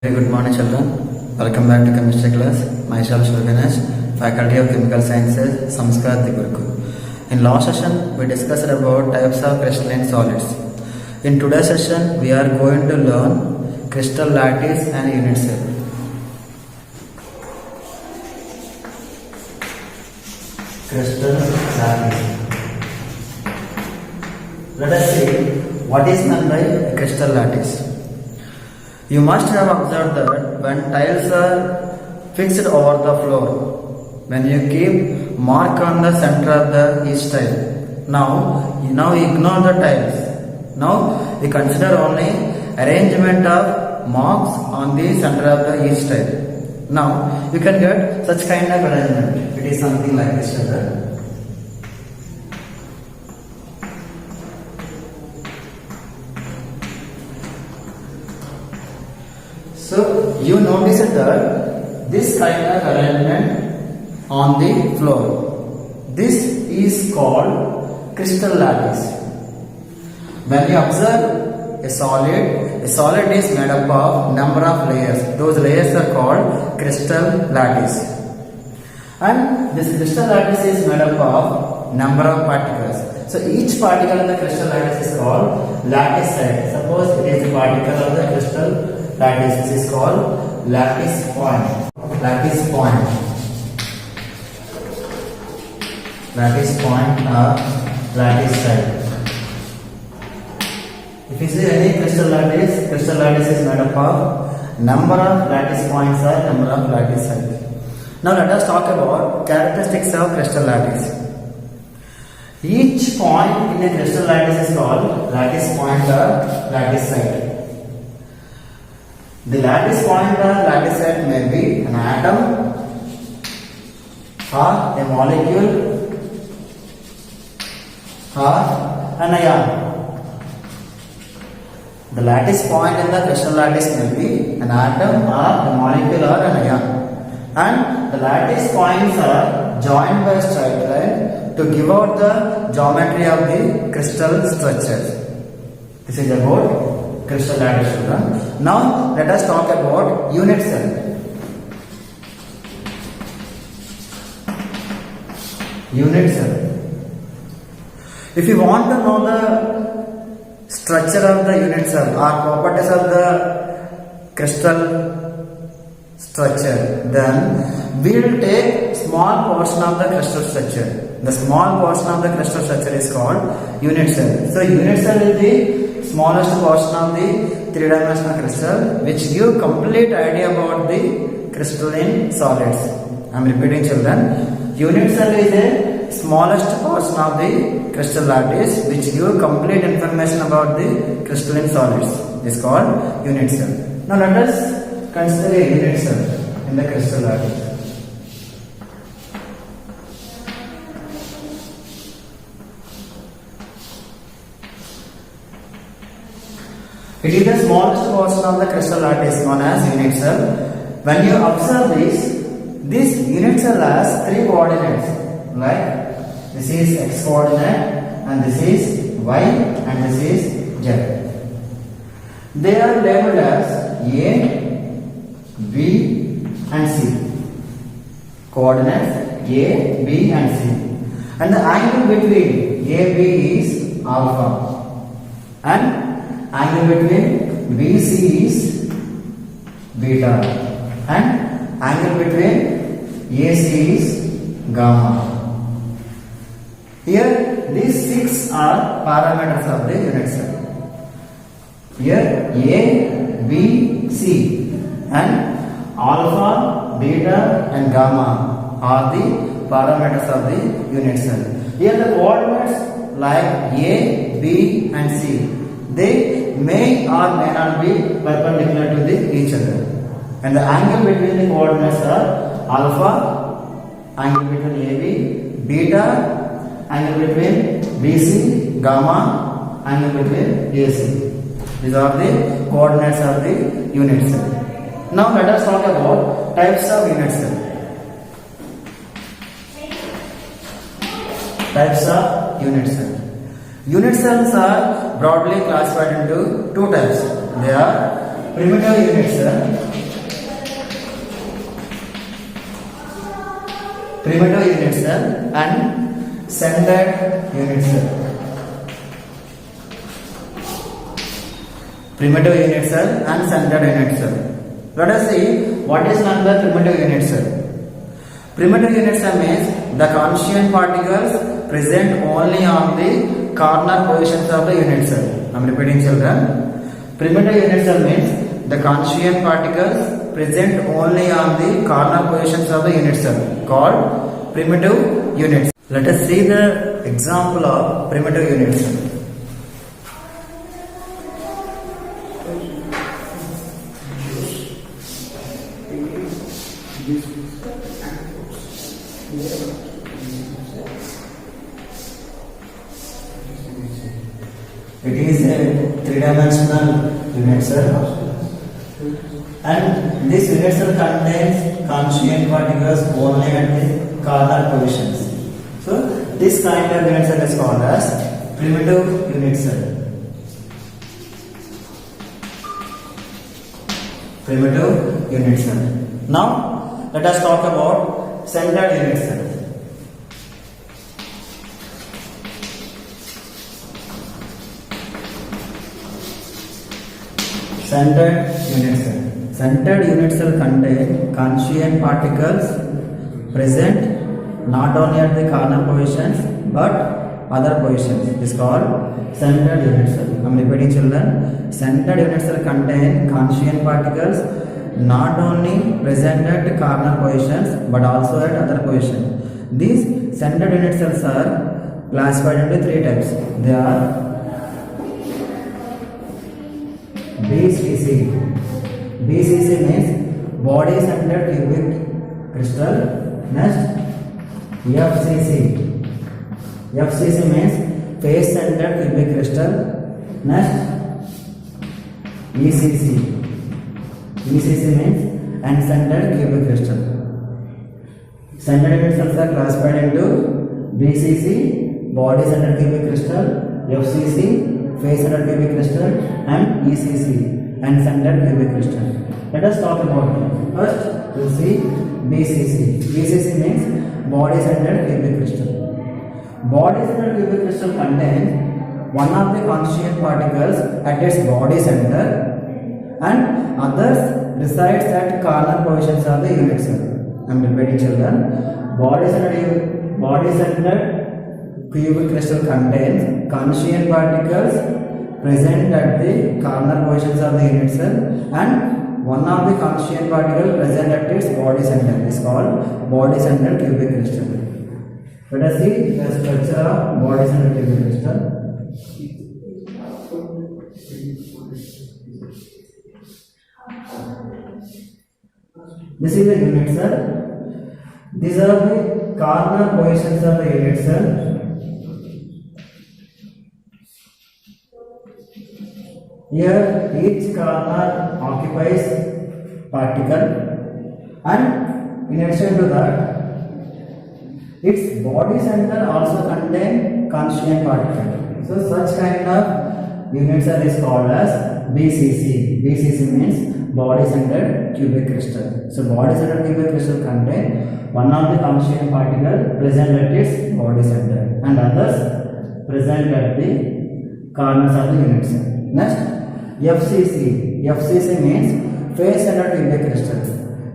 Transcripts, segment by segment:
Very good morning, children. Welcome back to chemistry class. Myself Shurganesh, Faculty of Chemical Sciences, Samskar Tigurku. In last session, we discussed about types of crystalline solids. In today's session, we are going to learn crystal lattice and unit cell. Crystal lattice. Let us see what is meant by crystal lattice. You must have observed that when tiles are fixed over the floor, when you keep mark on the center of the each tile. Now ignore the tiles. Now you consider only arrangement of marks on the center of the each tile. Now you can get such kind of arrangement. It is something like this, children. So you notice that this kind of arrangement on the floor. This is called crystal lattice. When you observe a solid is made up of number of layers. Those layers are called crystal lattice. And this crystal lattice is made up of number of particles. So each particle in the crystal lattice is called lattice site. Suppose it is a particle of the crystal lattice. This is called lattice point. Lattice point. Lattice point or lattice site. If you see any crystal lattice is made up of number of lattice points or number of lattice sites. Now let us talk about characteristics of crystal lattice. Each point in a crystal lattice is called lattice point or lattice site. The lattice point or lattice site may be an atom or a molecule or an ion. The lattice point in the crystal lattice may be an atom or a molecule or an ion. And the lattice points are joined by a straight line to give out the geometry of the crystal structures. This is about crystal lattice, children. Now let us talk about unit cell. Unit cell. If you want to know the structure of the unit cell or properties of the crystal structure, then we will take small portion of the crystal structure. The small portion of the crystal structure is called unit cell. So unit cell is the smallest portion of the three-dimensional crystal, which give complete idea about the crystalline solids. I am repeating, children. Unit cell is the smallest portion of the crystal lattice, which give complete information about the crystalline solids. Is called unit cell. Now let us consider a unit cell in the crystal lattice. It is the smallest portion of the crystal lattice known as unit cell. When you observe this unit cell has three coordinates, like this is x coordinate and this is y and this is z. They are labeled as A, B and C. Coordinates A, B and C. And the angle between A, B is alpha. And angle between BC is beta, and angle between AC is gamma. Here these six are parameters of the unit cell. Here A, B, C and alpha, beta and gamma are the parameters of the unit cell. Here the coordinates like A, B and C, they may or may not be perpendicular to each other. And the angle between the coordinates are alpha, angle between AB, beta, angle between BC, gamma, angle between AC. These are the coordinates of the unit cell. Now let us talk about types of unit cell. Types of unit cell. Unit cells are broadly classified into two types. They are primitive unit cell primitive unit cell and centered unit cell. Primitive unit cell and centered unit cell. Let us see what is meant by primitive unit cell. Primitive unit cell means the conscient particles present only on the corner positions of the unit cell. I am repeating, children. Primitive unit cell means the conscient particles present only on the corner positions of the unit cell, called primitive units. Let us see the example of primitive unit cell. It is a three-dimensional unit cell, and this unit cell contains conscient particles only at the corner positions. So this kind of unit cell is called as primitive unit cell. Primitive unit cell. Now let us talk about centered unit cell. Centered unit cell. Centered unit cell contain conscient particles present not only at the corner positions but other positions. It is called centered unit cell. I am repeating, children. Centered unit cell contain conscient particles not only present at corner positions but also at other positions. These centered unit cells are classified into three types. They are BCC. BCC means body centered cubic crystal. Next, FCC. FCC means face centered cubic crystal. Next, ECC. ECC means end centered cubic crystal. Centered unit cells are classified into BCC, body centered cubic crystal, FCC, face centered cubic crystal, and ECC, end centered cubic crystal. Let us talk about them. First, we will see BCC. BCC means body centered cubic crystal. Body centered cubic crystal contains one of the conscient particles at its body center and others resides at corner positions of the unit cell. I am repeating, children. Body centered cubic crystal contains conscient particles present at the corner positions of the unit cell and one of the conscient particles present at its body center is called body centered cubic crystal. Let us see the structure of body centered cubic crystal. This is the unit cell. These are the corner positions of the unit cell. Here each corner occupies particle, and in addition to that, its body center also contain conscient particle. So such kind of unit cell is called as BCC. BCC means body centered cubic crystal. So body centered cubic crystal contain one of the conscient particle present at its body center and others present at the corners of the unit cell. Next, FCC. FCC means face centered cubic crystal.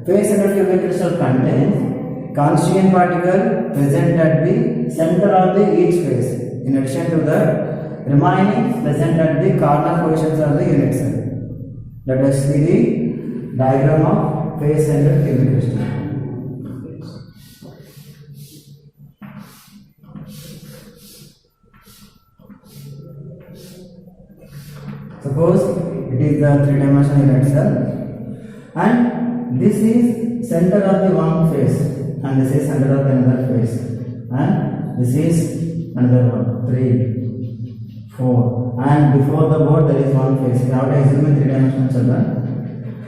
Face centered cubic crystal contains conscient particle present at the center of the each face. In addition to that, remaining present at the corner positions of the unit cell. Let us see the diagram of face centered cubic crystal. Suppose it is the three-dimensional unit cell, and this is center of the one face, and this is center of the another face, and this is another one, 3, 4, and before the board there is one face. Now I assume in three-dimensional children,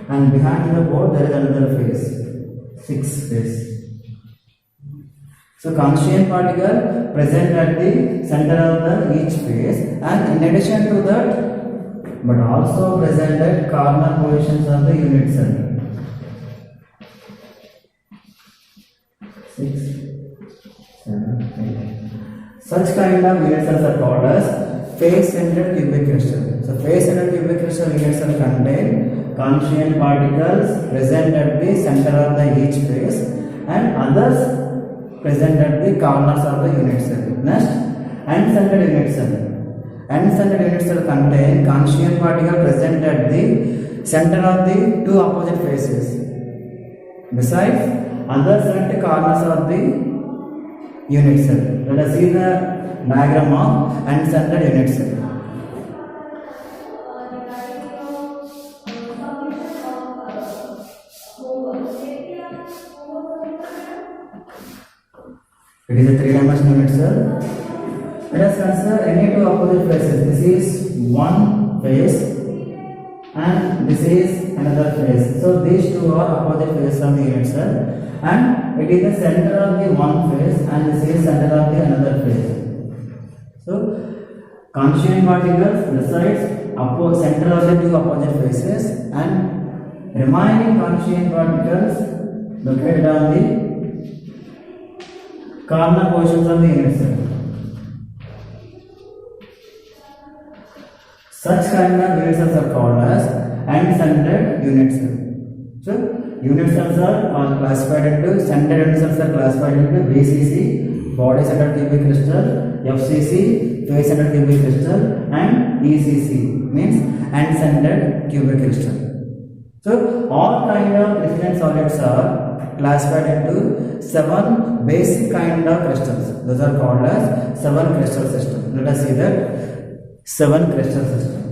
and behind the board there is another face, 6 face. So conscient particle present at the center of the each face, and in addition to that, but also present at corner positions of the unit cell. 6, Such kind of unit cells are called as face-centered cubic crystal. So face-centered cubic crystal unit cell contain conscient particles present at the center of the each face and others present at the corners of the unit cell. Next, end-centered unit cell. End-centered unit cell contain conscient particle present at the center of the two opposite faces. Besides, others at the corners of the unit cell. Let us see the diagram of end-centered unit cell. It is a three-dimensional unit cell. Let us consider any two opposite faces. This is one face and this is another face. So these two are opposite faces of the unit cell, and it is the center of the one face and this is center of the another face. So conscient particles resides center of the two opposite faces and remaining conscient particles located on the corner portions of the unit cell. Such kind of unit cells are called as end-centered unit cells. So unit cells are classified into centered unit cells are classified into BCC, body centered cubic crystal, FCC, face centered cubic crystal, and ECC means end-centered cubic crystal. So all kind of crystalline solids are classified into 7 basic kind of crystals. Those are called as 7 crystal system. Let us see that 7 crystal system.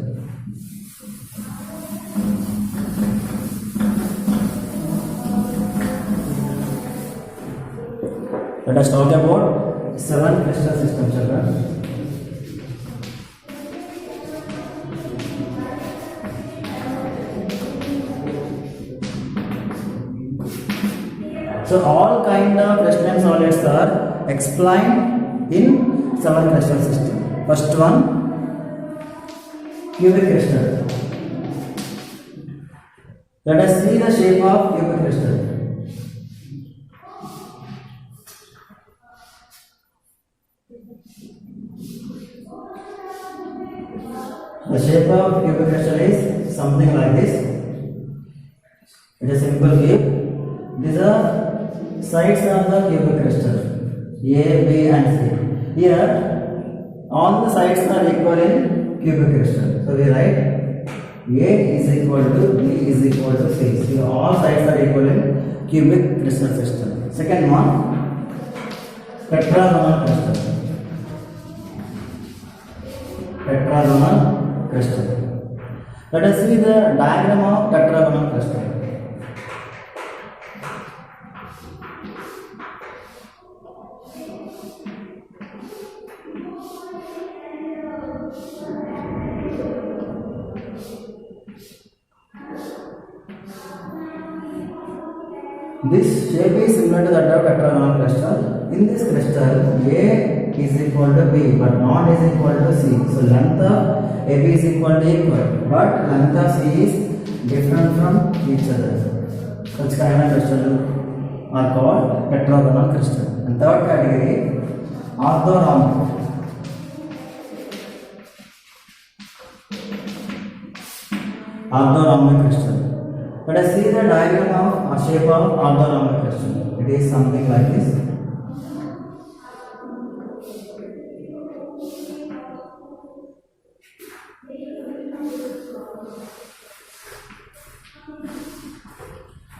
Let us talk about 7 crystal system, children. So all kind of crystalline solids are explained in 7 crystal system. First one, cubic crystal. Let us see the shape of cubic crystal. The shape of cubic crystal is something like this. It is a simple cube. These are sides of the cubic crystal, A, B and C. Here all the sides are equal in cubic crystal. So we write A is equal to B is equal to C. So all sides are equal in cubic crystal system. Second one, tetragonal crystal. Tetragonal crystal. Let us see the diagram of tetragonal crystal. This shape is similar to that of tetragonal crystal. In this crystal, A is equal to B, but not is equal to C. So length of AB is equal to equal, but length of C is different from each other. Such kind of crystal are called tetragonal crystal. And third category, orthorhombic. Orthorhombic crystal. Let us see the diagram of a shape of orthorhombic crystal. It is something like this.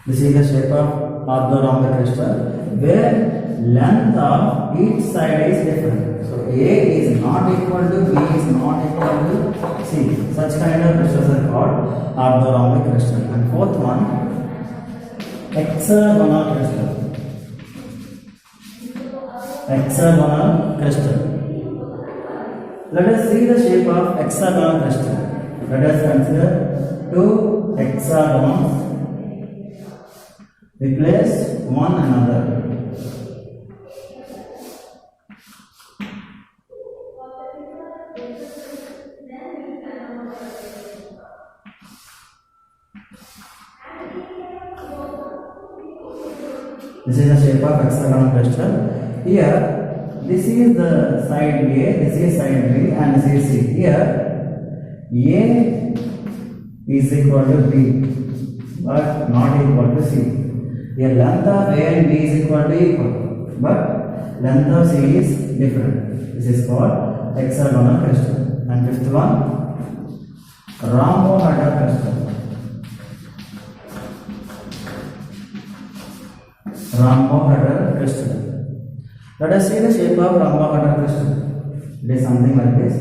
This is the shape of orthorhombic crystal where length of each side is different. So A is not equal to B is not equal to C. Such kind of crystals are called orthorhombic crystal. And fourth one, hexagonal crystal. Hexagonal crystal. Let us see the shape of hexagonal crystal. Let us consider 2 hexagons. Replace one another. This is the shape of hexagonal crystal. Here this is the side A, this is side B, and this is C. Here, A is equal to B, but not equal to C. Here, length of A and B is equal to equal, but length of C is different. This is called hexagonal crystal. And fifth one, rhombohedral crystal. Rhombohedral crystal. Let us see the shape of rhombohedral crystal. It is something like this.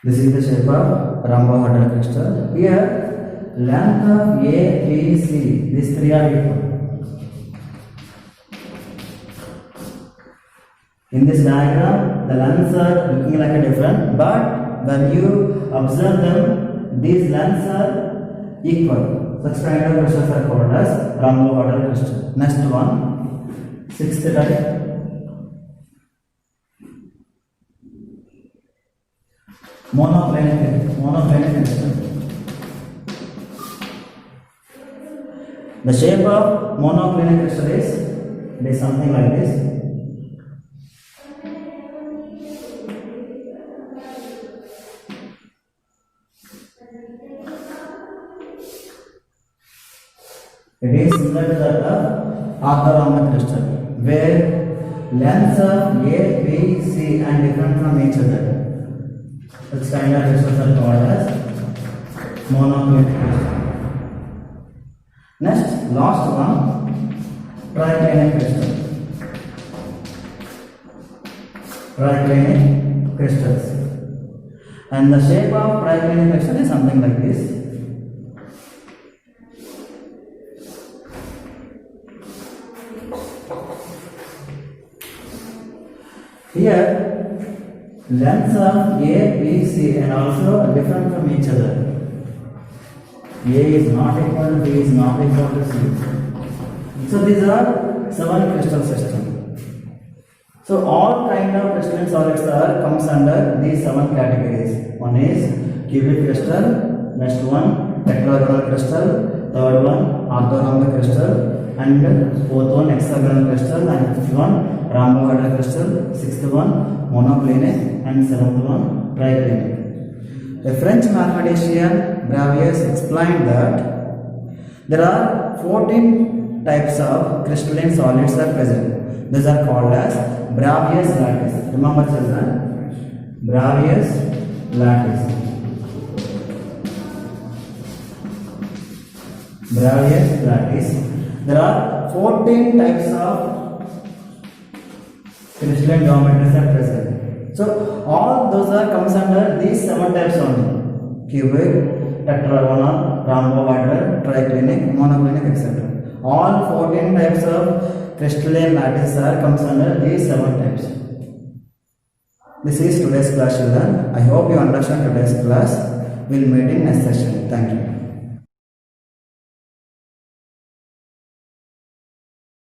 This is the shape of rhombohedral crystal. Here, length of A, B, C, these three are equal. In this diagram, the lengths are looking like a different, but when you observe them, these lengths are equal. Such kind of crystals are called as rhombohedral crystal. Next one, sixth type. Monoclinic crystal. The shape of monoclinic crystal is something like this. It is similar to that of orthorhombic crystal, where lengths of A, B, C are different from each other. Such kind of crystals are called as monoclinic crystal. Next, last one, triclinic crystal. Triclinic crystals. And the shape of triclinic crystal is something like this. Here, lengths of A, B, C and also different from each other. A is not equal to B is not equal to C. So these are 7 crystal systems. So all kind of crystalline solids comes under these 7 categories. One is cubic crystal, next one tetragonal crystal, third one orthorhombic crystal, and fourth one hexagonal crystal, and fifth one rhombohedral crystal, sixth one monoclinic, and seventh one triclinic. The French mathematician Bravais explained that there are 14 types of crystalline solids are present. These are called as Bravais lattice. Remember children, Bravais lattice. Bravais lattice. There are 14 types of crystalline geometries are present. So all those comes under these 7 types only: cubic, tetragonal, rhombohedral, triclinic, monoclinic, etc. All 14 types of crystalline lattices comes under these 7 types. This is today's class, children. I hope you understand today's class. We'll meet in next session. Thank you.